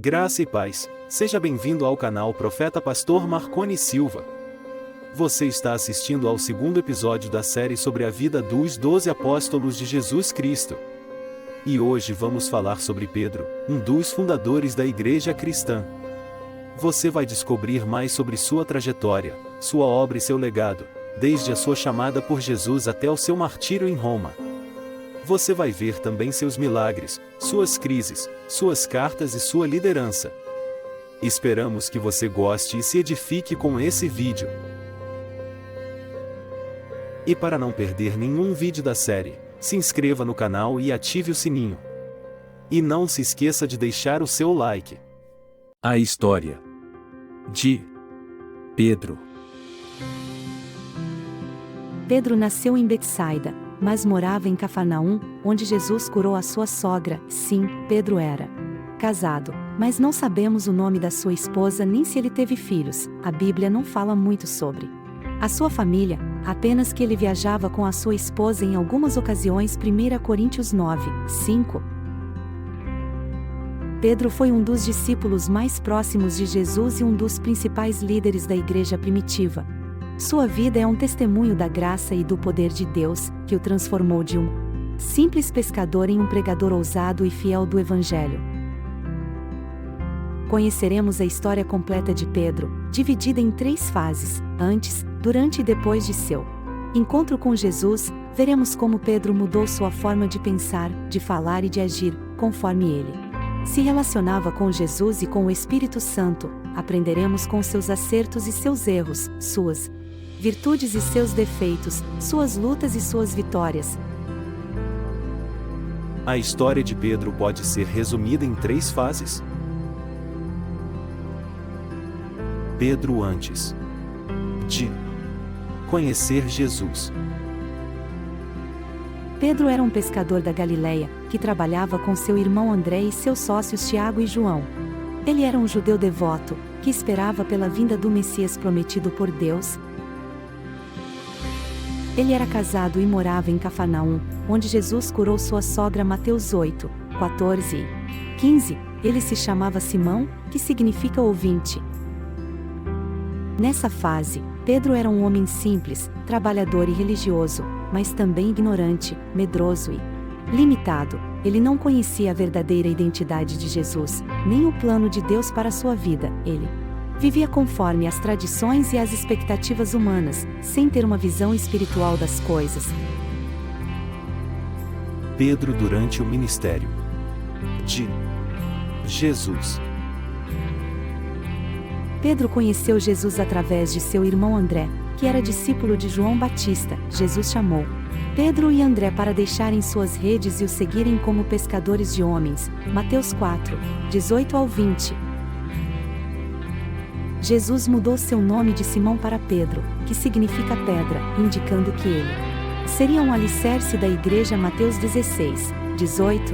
Graça e paz, seja bem-vindo ao canal Profeta Pastor Marconi Silva. Você está assistindo ao segundo episódio da série sobre a vida dos 12 apóstolos de Jesus Cristo. E hoje vamos falar sobre Pedro, um dos fundadores da igreja cristã. Você vai descobrir mais sobre sua trajetória, sua obra e seu legado, desde a sua chamada por Jesus até o seu martírio em Roma. Você vai ver também seus milagres, suas crises, suas cartas e sua liderança. Esperamos que você goste e se edifique com esse vídeo. E para não perder nenhum vídeo da série, se inscreva no canal e ative o sininho. E não se esqueça de deixar o seu like. A história de Pedro. Pedro nasceu em Betsaida, mas morava em Cafarnaum, onde Jesus curou a sua sogra. Sim, Pedro era casado, mas não sabemos o nome da sua esposa nem se ele teve filhos. A Bíblia não fala muito sobre a sua família, apenas que ele viajava com a sua esposa em algumas ocasiões. 1 Coríntios 9, 5. Pedro foi um dos discípulos mais próximos de Jesus e um dos principais líderes da igreja primitiva. Sua vida é um testemunho da graça e do poder de Deus, que o transformou de um simples pescador em um pregador ousado e fiel do Evangelho. Conheceremos a história completa de Pedro, dividida em 3 fases: antes, durante e depois de seu encontro com Jesus. Veremos como Pedro mudou sua forma de pensar, de falar e de agir, conforme ele se relacionava com Jesus e com o Espírito Santo. Aprenderemos com seus acertos e seus erros, suas virtudes e seus defeitos, suas lutas e suas vitórias. A história de Pedro pode ser resumida em 3 fases. Pedro antes de conhecer Jesus. Pedro era um pescador da Galileia, que trabalhava com seu irmão André e seus sócios Tiago e João. Ele era um judeu devoto, que esperava pela vinda do Messias prometido por Deus. Ele era casado e morava em Cafarnaum, onde Jesus curou sua sogra. Mateus 8, 14 e 15. Ele se chamava Simão, que significa ouvinte. Nessa fase, Pedro era um homem simples, trabalhador e religioso, mas também ignorante, medroso e limitado. Ele não conhecia a verdadeira identidade de Jesus, nem o plano de Deus para sua vida. Ele vivia conforme as tradições e as expectativas humanas, sem ter uma visão espiritual das coisas. Pedro durante o ministério de Jesus. Pedro conheceu Jesus através de seu irmão André, que era discípulo de João Batista. Jesus chamou Pedro e André para deixarem suas redes e o seguirem como pescadores de homens. Mateus 4, 18 ao 20. Jesus mudou seu nome de Simão para Pedro, que significa pedra, indicando que ele seria um alicerce da igreja. Mateus 16, 18.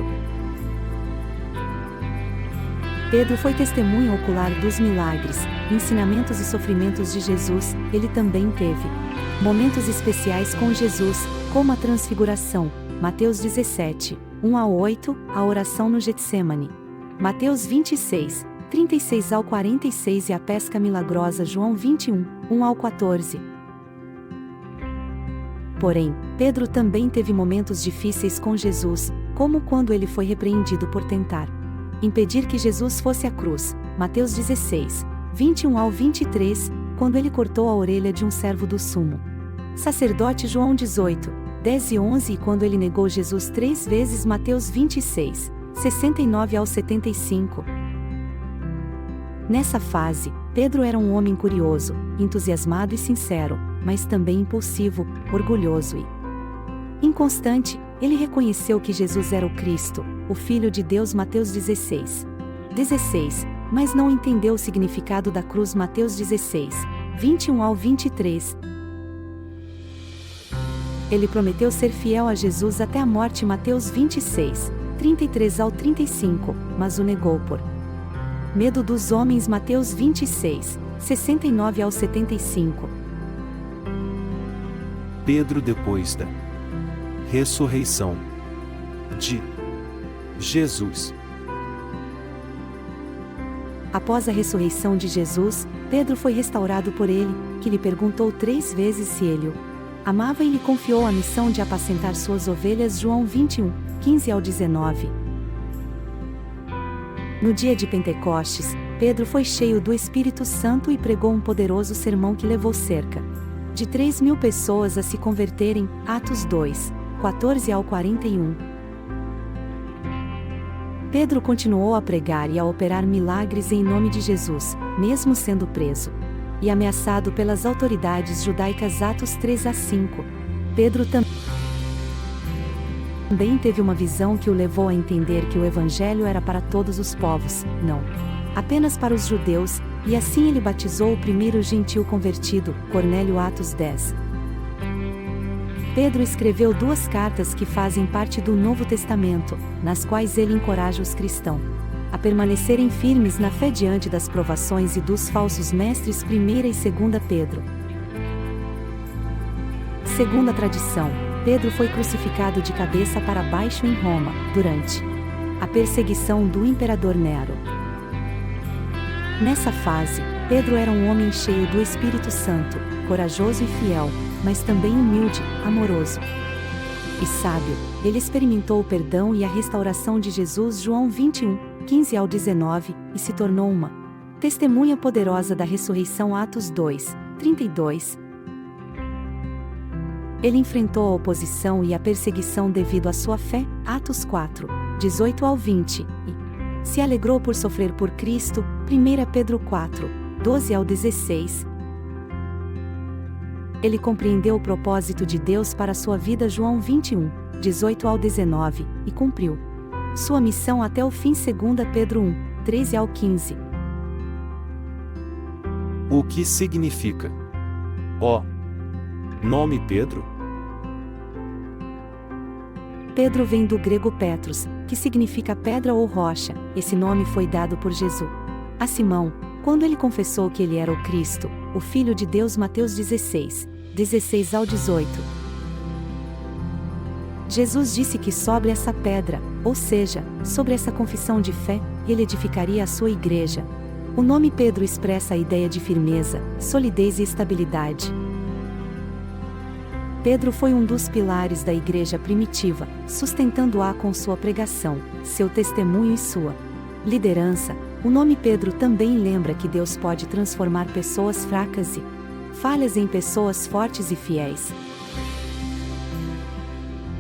Pedro foi testemunha ocular dos milagres, ensinamentos e sofrimentos de Jesus. Ele também teve momentos especiais com Jesus, como a transfiguração. Mateus 17, 1 a 8, a oração no Getsemane. Mateus 26, 36 ao 46 e a pesca milagrosa. João 21, 1 ao 14. Porém, Pedro também teve momentos difíceis com Jesus, como quando ele foi repreendido por tentar impedir que Jesus fosse à cruz. Mateus 16, 21 ao 23, quando ele cortou a orelha de um servo do sumo sacerdote. João 18, 10 e 11 e quando ele negou Jesus 3 vezes. Mateus 26, 69 ao 75. Nessa fase, Pedro era um homem curioso, entusiasmado e sincero, mas também impulsivo, orgulhoso e inconstante. Ele reconheceu que Jesus era o Cristo, o Filho de Deus. Mateus 16, 16, mas não entendeu o significado da cruz. Mateus 16, 21 ao 23. Ele prometeu ser fiel a Jesus até a morte. Mateus 26, 33 ao 35, mas o negou por medo dos homens. Mateus 26, 69 ao 75. Pedro depois da ressurreição de Jesus. Após a ressurreição de Jesus, Pedro foi restaurado por ele, que lhe perguntou 3 vezes se ele o amava e lhe confiou a missão de apacentar suas ovelhas. João 21, 15 ao 19. No dia de Pentecostes, Pedro foi cheio do Espírito Santo e pregou um poderoso sermão que levou cerca de 3.000 pessoas a se converterem. Atos 2, 14 ao 41. Pedro continuou a pregar e a operar milagres em nome de Jesus, mesmo sendo preso e ameaçado pelas autoridades judaicas. Atos 3 a 5. Pedro também teve uma visão que o levou a entender que o Evangelho era para todos os povos, não apenas para os judeus, e assim ele batizou o primeiro gentil convertido, Cornélio. Atos 10. Pedro escreveu 2 cartas que fazem parte do Novo Testamento, nas quais ele encoraja os cristãos a permanecerem firmes na fé diante das provações e dos falsos mestres. 1ª e 2ª Pedro. Segundo a tradição, Pedro foi crucificado de cabeça para baixo em Roma, durante a perseguição do imperador Nero. Nessa fase, Pedro era um homem cheio do Espírito Santo, corajoso e fiel, mas também humilde, amoroso e sábio. Ele experimentou o perdão e a restauração de Jesus. João 21, 15 ao 19, e se tornou uma testemunha poderosa da ressurreição. Atos 2, 32. Ele enfrentou a oposição e a perseguição devido à sua fé. Atos 4, 18 ao 20, e se alegrou por sofrer por Cristo. 1 Pedro 4, 12 ao 16. Ele compreendeu o propósito de Deus para sua vida. João 21, 18 ao 19, e cumpriu sua missão até o fim. 2 Pedro 1, 13 ao 15. O que significa o nome Pedro? Pedro vem do grego Petros, que significa pedra ou rocha. Esse nome foi dado por Jesus a Simão, quando ele confessou que ele era o Cristo, o Filho de Deus. Mateus 16, 16 ao 18. Jesus disse que sobre essa pedra, ou seja, sobre essa confissão de fé, ele edificaria a sua igreja. O nome Pedro expressa a ideia de firmeza, solidez e estabilidade. Pedro foi um dos pilares da igreja primitiva, sustentando-a com sua pregação, seu testemunho e sua liderança. O nome Pedro também lembra que Deus pode transformar pessoas fracas e falhas em pessoas fortes e fiéis.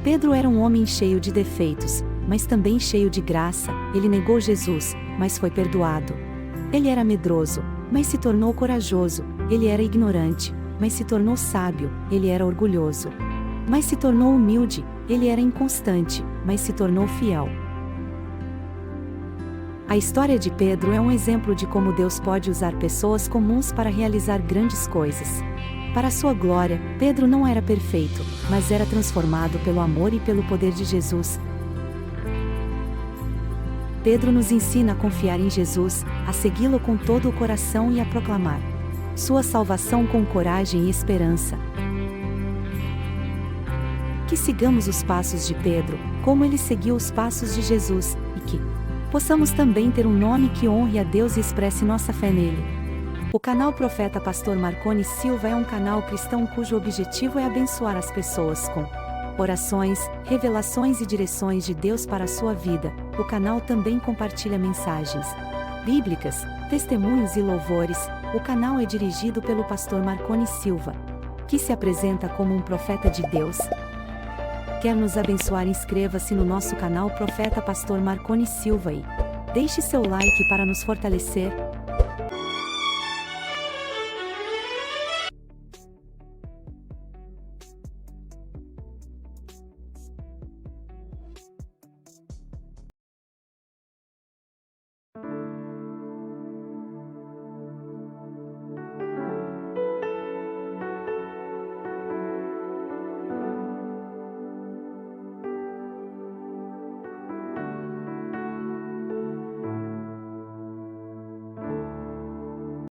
Pedro era um homem cheio de defeitos, mas também cheio de graça. Ele negou Jesus, mas foi perdoado. Ele era medroso, mas se tornou corajoso. Ele era ignorante, mas se tornou sábio. Ele era orgulhoso, mas se tornou humilde. Ele era inconstante, mas se tornou fiel. A história de Pedro é um exemplo de como Deus pode usar pessoas comuns para realizar grandes coisas. Para sua glória, Pedro não era perfeito, mas era transformado pelo amor e pelo poder de Jesus. Pedro nos ensina a confiar em Jesus, a segui-lo com todo o coração e a proclamar sua salvação com coragem e esperança. Que sigamos os passos de Pedro, como ele seguiu os passos de Jesus, e que possamos também ter um nome que honre a Deus e expresse nossa fé nele. O canal Profeta Pastor Marconi Silva é um canal cristão cujo objetivo é abençoar as pessoas com orações, revelações e direções de Deus para a sua vida. O canal também compartilha mensagens bíblicas, testemunhos e louvores. O canal é dirigido pelo pastor Marconi Silva, que se apresenta como um profeta de Deus. Quer nos abençoar? Inscreva-se no nosso canal Profeta Pastor Marconi Silva e deixe seu like para nos fortalecer.